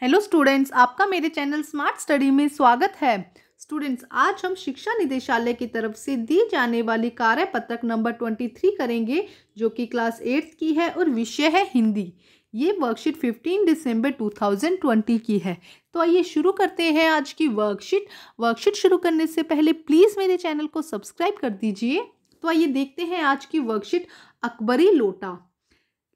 Hello students, आपका मेरे channel smart study में स्वागत है। स्टूडेंट्स, आज हम शिक्षा निदेशालय की तरफ से दी जाने वाली कार्य पत्रक नंबर 23 करेंगे, जो कि क्लास 8 की है और विषय है हिंदी। ये वर्कशीट 15 दिसंबर 2020 की है। तो आइए शुरू करते हैं आज की वर्कशीट शुरू करने से पहले प्लीज़ मेरे चैनल को सब्सक्राइब कर दीजिए। तो आइए देखते हैं आज की वर्कशीट। अकबरी लोटा।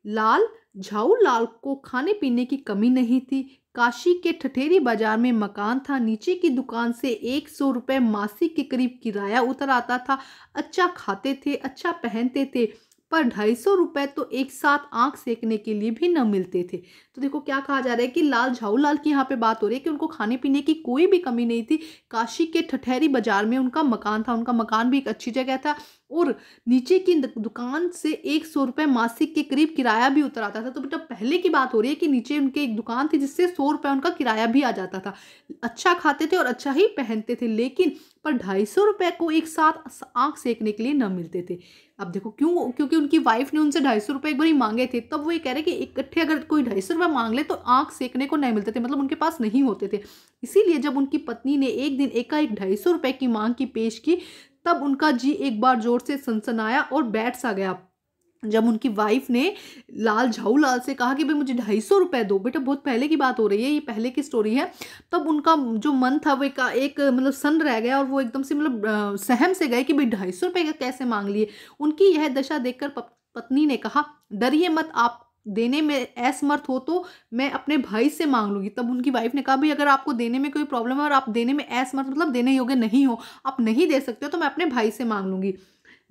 लाल झाऊ लाल को खाने पीने की कमी नहीं थी। काशी के ठठेरी बाजार में मकान था। नीचे की दुकान से 100 रुपये मासिक के करीब किराया उतर आता था। अच्छा खाते थे, अच्छा पहनते थे, पर 250 रुपये तो एक साथ आंख सेकने के लिए भी न मिलते थे। तो देखो क्या कहा जा रहा है कि लाल झाऊ लाल की यहाँ पे बात हो रही है कि उनको खाने पीने की कोई भी कमी नहीं थी। काशी के ठठेरी बाजार में उनका मकान था। उनका मकान भी एक अच्छी जगह था और नीचे की दुकान से 100 रुपये मासिक के करीब किराया भी उतर आता था। तो बेटा पहले की बात हो रही है कि नीचे उनके एक दुकान थी जिससे 100 रुपये उनका किराया भी आ जाता था। अच्छा खाते थे और अच्छा ही पहनते थे, लेकिन पर 250 रुपये को एक साथ आंख सेकने के लिए न मिलते थे। अब देखो क्यों, क्योंकि उनकी वाइफ ने उनसे 250 रुपये एक बार ही मांगे थे। तब वो ये कह रहे कि इकट्ठे अगर कोई 250 रुपये मांग ले तो आंख सेकने को नहीं मिलते थे, मतलब उनके पास नहीं होते थे। इसीलिए जब उनकी पत्नी ने एक दिन एकाएक 250 रुपये की मांग की पेश की, तब उनका जी एक बार जोर से सनसनाया और बैठ सा गया। जब उनकी वाइफ ने लाल झाऊ लाल से कहा कि भाई मुझे 250 रुपये दो, बेटा बहुत पहले की बात हो रही है, ये पहले की स्टोरी है। तब उनका जो मन था वो एक मतलब सन रह गया और वो एकदम से मतलब सहम से गए कि भाई 250 रुपये का कैसे मांग लिए। उनकी यह दशा देखकर पत्नी ने कहा, डरिए मत, आप देने में असमर्थ हो तो मैं अपने भाई से मांग लूंगी। तब उनकी वाइफ ने कहा, भाई अगर आपको देने में कोई प्रॉब्लम है और आप देने में असमर्थ मतलब देने योग्य नहीं हो, आप नहीं दे सकते हो, तो मैं अपने भाई से मांग लूंगी।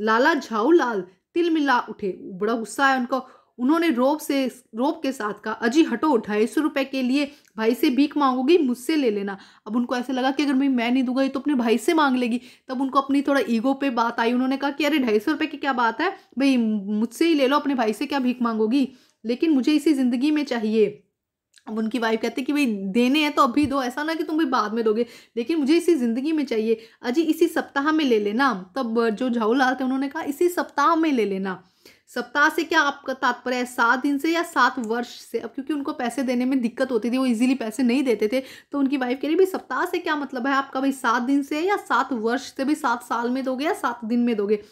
लाला झाऊ लाल तिल मिला उठे, बड़ा गुस्सा है उनको। उन्होंने रोब के साथ कहा, अजी हटो, 250 रुपये के लिए भाई से भीख मांगोगी, मुझसे ले लेना। अब उनको ऐसे लगा कि अगर मैं नहीं दूंगा ये तो अपने भाई से मांग लेगी। तब उनको अपनी थोड़ा ईगो पे बात आई। उन्होंने कहा कि अरे 250 रुपये की क्या बात है, भाई मुझसे ही ले लो, अपने भाई से क्या भीख मांगोगी, लेकिन मुझे इसी जिंदगी में चाहिए। अब उनकी वाइफ कहती कि भाई देने हैं तो अभी दो, ऐसा ना कि तुम भी बाद में दोगे, लेकिन मुझे इसी जिंदगी में चाहिए। अजी इसी सप्ताह में ले लेना। तब जो झाऊ लाल थे उन्होंने कहा, इसी सप्ताह में ले लेना। सप्ताह से क्या आपका तात्पर्य है, 7 दिन से या 7 वर्ष से? अब क्योंकि उनको पैसे देने में दिक्कत होती थी, वो इजीली पैसे नहीं देते थे, तो उनकी वाइफ कह रही भाई सप्ताह से क्या मतलब है आपका, भाई 7 दिन से या 7 वर्ष से, भाई 7 साल में दोगे या 7 दिन में दोगे?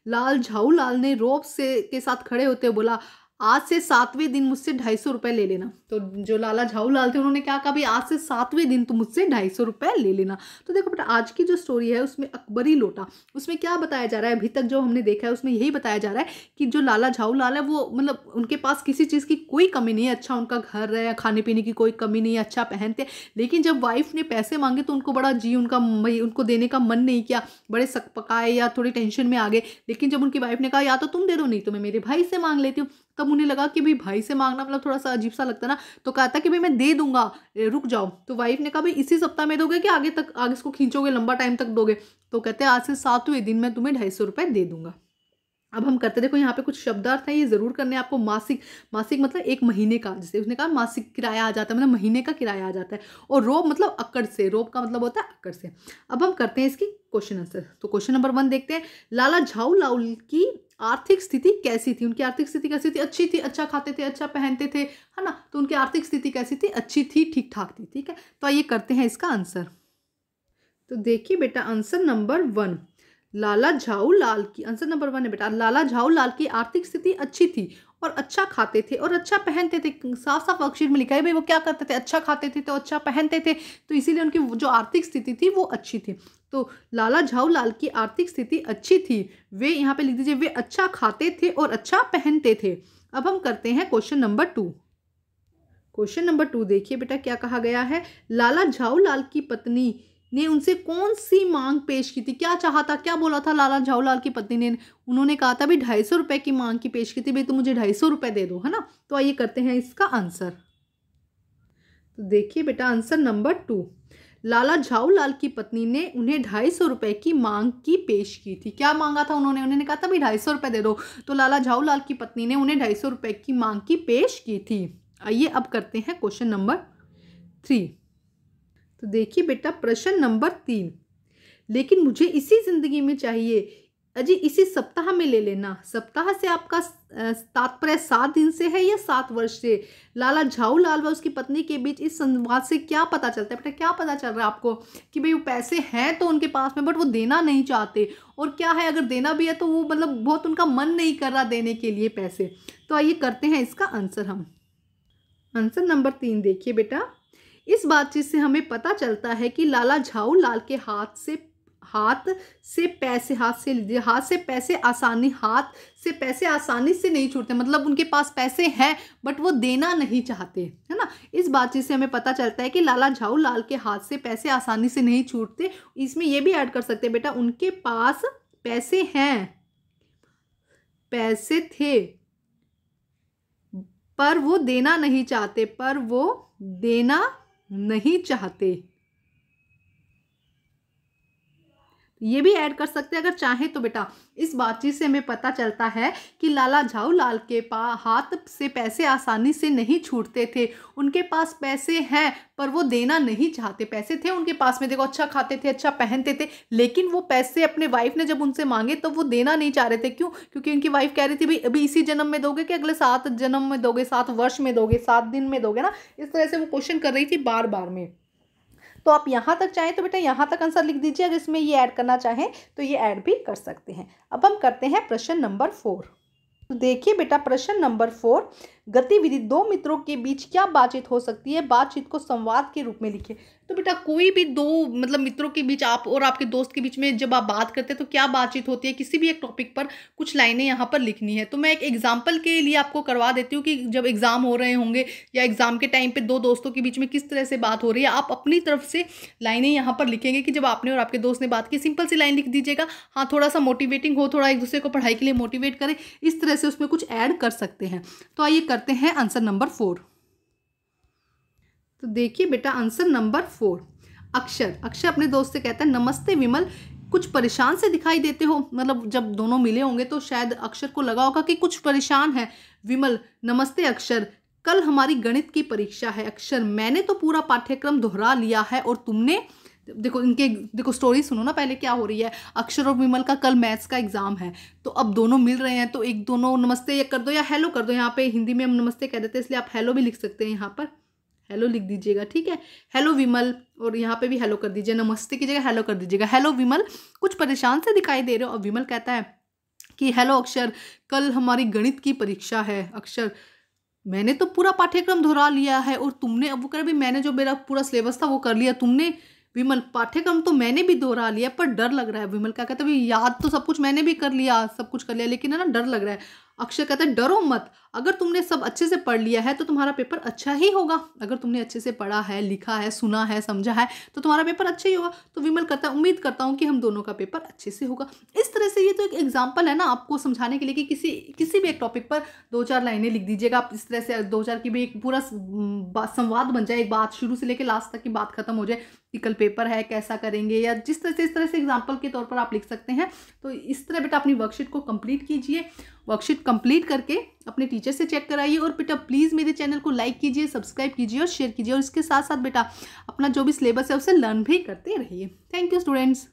लाल झाऊ लाल ने रोब से के साथ खड़े होते बोला, आज से 7वें दिन मुझसे 250 रुपये ले लेना। तो जो लाला झाऊ लाल थे उन्होंने क्या कहा, भाई आज से 7वें दिन तुम मुझसे 250 रुपये ले लेना। तो देखो बेटा आज की जो स्टोरी है उसमें अकबरी लोटा, उसमें क्या बताया जा रहा है, अभी तक जो हमने देखा है उसमें यही बताया जा रहा है कि जो लाला झाऊ लाल है वो मतलब उनके पास किसी चीज़ की कोई कमी नहीं है। अच्छा उनका घर है, खाने पीने की कोई कमी नहीं है, अच्छा पहनते, लेकिन जब वाइफ ने पैसे मांगे तो उनको बड़ा जी उनका उनको देने का मन नहीं किया, बड़े सक पकाए या थोड़ी टेंशन में आ गए। लेकिन जब उनकी वाइफ ने कहा या तो तुम दे दो, नहीं तो मैं मेरे भाई से मांग लेती हूँ, तब उन्हें लगा कि भाई भाई से मांगना मतलब थोड़ा सा अजीब सा लगता ना। तो कहा था कि भाई मैं दे दूंगा, रुक जाओ। तो वाइफ ने कहा, भाई इसी सप्ताह में दोगे कि आगे इसको खींचोगे, लंबा टाइम तक दोगे? तो कहते हैं आज से 7वें दिन मैं तुम्हें 250 रुपये दे दूंगा। अब हम करते, देखो यहाँ पे कुछ शब्दार्थ है, ये जरूर करने आपको। मासिक, मासिक मतलब एक महीने का, जैसे उसने कहा मासिक किराया आ जाता है, मतलब महीने का किराया आ जाता है। और रोब मतलब अक्कड़ से, रोब का मतलब होता है अक्कड़ से। अब हम करते हैं इसकी क्वेश्चन आंसर। तो क्वेश्चन नंबर 1 देखते हैं, लाला झाऊ लाल की आर्थिक स्थिति कैसी थी? उनकी आर्थिक स्थिति कैसी थी? अच्छी थी, अच्छा खाते थे, अच्छा पहनते थे, है ना। तो उनकी आर्थिक स्थिति कैसी थी? अच्छी थी, ठीक ठाक थी। ठीक है, तो आइए करते हैं इसका आंसर। तो देखिए बेटा आंसर नंबर 1, लाला झाऊ लाल की, आंसर नंबर 1 है बेटा, लाला झाऊ लाल की आर्थिक स्थिति अच्छी थी और अच्छा खाते थे और अच्छा पहनते थे। साफ साफ वर्कशीट में लिखा है भाई वो क्या करते थे, अच्छा खाते थे तो अच्छा पहनते थे, तो इसीलिए उनकी जो आर्थिक स्थिति थी वो अच्छी थी। तो लाला झाऊ लाल की आर्थिक स्थिति अच्छी थी, वे यहाँ पे लिख दीजिए, वे अच्छा खाते थे और अच्छा पहनते थे। अब हम करते हैं क्वेश्चन नंबर 2। क्वेश्चन नंबर 2 देखिए बेटा क्या कहा गया है, लाला झाऊ लाल की पत्नी ने उनसे कौन सी मांग पेश की थी? क्या चाहा था, क्या बोला था लाला झाऊ लाल की पत्नी ने? उन्होंने कहा था भाई 250 रुपये की मांग की पेश की थी, भाई तुम मुझे 250 रुपये दे दो, है ना। तो आइए करते हैं इसका आंसर। तो देखिए बेटा आंसर नंबर 2, लाला झाऊ लाल की पत्नी ने उन्हें 250 रुपये की मांग की पेश की थी। क्या मांगा था उन्होंने कहा था भाई 250 रुपये दे दो, तो लाला झाऊ लाल की पत्नी ने उन्हें 250 रुपये की मांग की पेश की थी। आइए अब करते हैं क्वेश्चन नंबर 3। तो देखिए बेटा प्रश्न नंबर 3, लेकिन मुझे इसी जिंदगी में चाहिए, अजी इसी सप्ताह में ले लेना। सप्ताह से आपका तात्पर्य 7 दिन से है या 7 वर्ष से। लाला झाऊलाल व उसकी पत्नी के बीच इस संवाद से क्या पता चलता है बेटा, क्या पता चल रहा है आपको कि भाई वो पैसे हैं तो उनके पास में, बट वो देना नहीं चाहते, और क्या है अगर देना भी है तो वो मतलब बहुत उनका मन नहीं कर रहा देने के लिए पैसे। तो आइए करते हैं इसका आंसर हम। आंसर नंबर 3 देखिए बेटा, इस बातचीत से हमें पता चलता है कि लाला झाऊलाल के हाथ से पैसे आसानी से नहीं छूटते, मतलब उनके पास पैसे हैं बट वो देना नहीं चाहते, है ना। इस बातचीत से हमें पता चलता है कि लाला झाऊलाल के हाथ से पैसे आसानी से नहीं छूटते। इसमें ये भी ऐड कर सकते हैं बेटा, उनके पास पैसे हैं, पैसे थे पर वो देना नहीं चाहते, ये भी ऐड कर सकते हैं अगर चाहें तो बेटा। इस बातचीत से हमें पता चलता है कि लाला झाऊलाल के हाथ से पैसे आसानी से नहीं छूटते थे, उनके पास पैसे हैं पर वो देना नहीं चाहते। पैसे थे उनके पास में, देखो अच्छा खाते थे, अच्छा पहनते थे, लेकिन वो पैसे अपने वाइफ ने जब उनसे मांगे तो वो देना नहीं चाह रहे थे। क्यों? क्योंकि उनकी वाइफ कह रही थी भाई अभी इसी जन्म में दोगे कि अगले 7 जन्म में दोगे, 7 वर्ष में दोगे, 7 दिन में दोगे ना। इस तरह से वो क्वेश्चन कर रही थी बार बार में। तो आप यहाँ तक चाहें तो बेटा यहाँ तक आंसर लिख दीजिए, अगर इसमें ये ऐड करना चाहें तो ये ऐड भी कर सकते हैं। अब हम करते हैं प्रश्न नंबर 4। तो देखिए बेटा प्रश्न नंबर 4, गतिविधि 2 मित्रों के बीच क्या बातचीत हो सकती है, बातचीत को संवाद के रूप में लिखिए। तो बेटा कोई भी 2 मतलब मित्रों के बीच, आप और आपके दोस्त के बीच में जब आप बात करते हैं तो क्या बातचीत होती है, किसी भी एक टॉपिक पर कुछ लाइनें यहाँ पर लिखनी है। तो मैं एक एग्जाम्पल के लिए आपको करवा देती हूँ कि जब एग्जाम हो रहे होंगे या एग्जाम के टाइम पे 2 दोस्तों के बीच में किस तरह से बात हो रही है, आप अपनी तरफ से लाइनें यहाँ पर लिखेंगे कि जब आपने और आपके दोस्त ने बात की, सिंपल सी लाइन लिख दीजिएगा। हाँ, थोड़ा सा मोटिवेटिंग हो, थोड़ा एक दूसरे को पढ़ाई के लिए मोटिवेट करें, इस तरह से उसमें कुछ ऐड कर सकते हैं। तो आइए करते हैं आंसर नंबर 4। तो देखिए बेटा आंसर नंबर 4, अक्षर अपने दोस्त से कहता है, नमस्ते विमल, कुछ परेशान से दिखाई देते हो। मतलब जब दोनों मिले होंगे तो शायद अक्षर को लगा होगा कि कुछ परेशान है। विमल, नमस्ते अक्षर, कल हमारी गणित की परीक्षा है। अक्षर, मैंने तो पूरा पाठ्यक्रम दोहरा लिया है और तुमने। देखो स्टोरी सुनो ना पहले क्या हो रही है। अक्षर और विमल का कल मैथ्स का एग्जाम है, तो अब दोनों मिल रहे हैं तो एक दोनों नमस्ते कर दो या हेलो कर दो। यहाँ पे हिंदी में हम नमस्ते कह देते हैं, इसलिए आप हेलो भी लिख सकते हैं, यहाँ पर हेलो लिख दीजिएगा, ठीक है। हेलो विमल, और यहाँ पे भी हेलो कर दीजिए, नमस्ते की जगह हेलो कर दीजिएगा। हेलो विमल, कुछ परेशान से दिखाई दे रहे हो। और विमल कहता है कि हेलो अक्षर, कल हमारी गणित की परीक्षा है। अक्षर, मैंने तो पूरा पाठ्यक्रम दोहरा लिया है और तुमने। अब वो कह रहे भाई मैंने जो मेरा पूरा सिलेबस था वो कर लिया, तुमने। विमल, पाठ्यक्रम तो मैंने भी दोहरा लिया पर डर लग रहा है। विमल क्या कहता है, भाई याद तो सब कुछ मैंने भी कर लिया, सब कुछ कर लिया, लेकिन है ना डर लग रहा है। अक्षय कहता है, डरो मत, अगर तुमने सब अच्छे से पढ़ लिया है तो तुम्हारा पेपर अच्छा ही होगा। अगर तुमने अच्छे से पढ़ा है, लिखा है, सुना है, समझा है तो तुम्हारा पेपर अच्छा ही होगा। तो विमल कहता है, उम्मीद करता हूँ कि हम दोनों का पेपर अच्छे से होगा। इस तरह से ये तो एक एग्जाम्पल है ना आपको समझाने के लिए कि किसी भी एक टॉपिक पर 2-4 लाइनें लिख दीजिएगा आप। इस तरह से 2-4 की भी एक पूरा संवाद बन जाए, एक बात शुरू से लेकर लास्ट तक की बात खत्म हो जाए कि कल पेपर है, कैसा करेंगे, या जिस तरह से इस तरह से एग्जाम्पल के तौर पर आप लिख सकते हैं। तो इस तरह बेटा अपनी वर्कशीट को कंप्लीट कीजिए। वर्कशीट कंप्लीट करके अपने टीचर से चेक कराइए, और बेटा प्लीज़ मेरे चैनल को लाइक कीजिए, सब्सक्राइब कीजिए और शेयर कीजिए, और इसके साथ साथ बेटा अपना जो भी सिलेबस है उसे लर्न भी करते रहिए। Thank you students.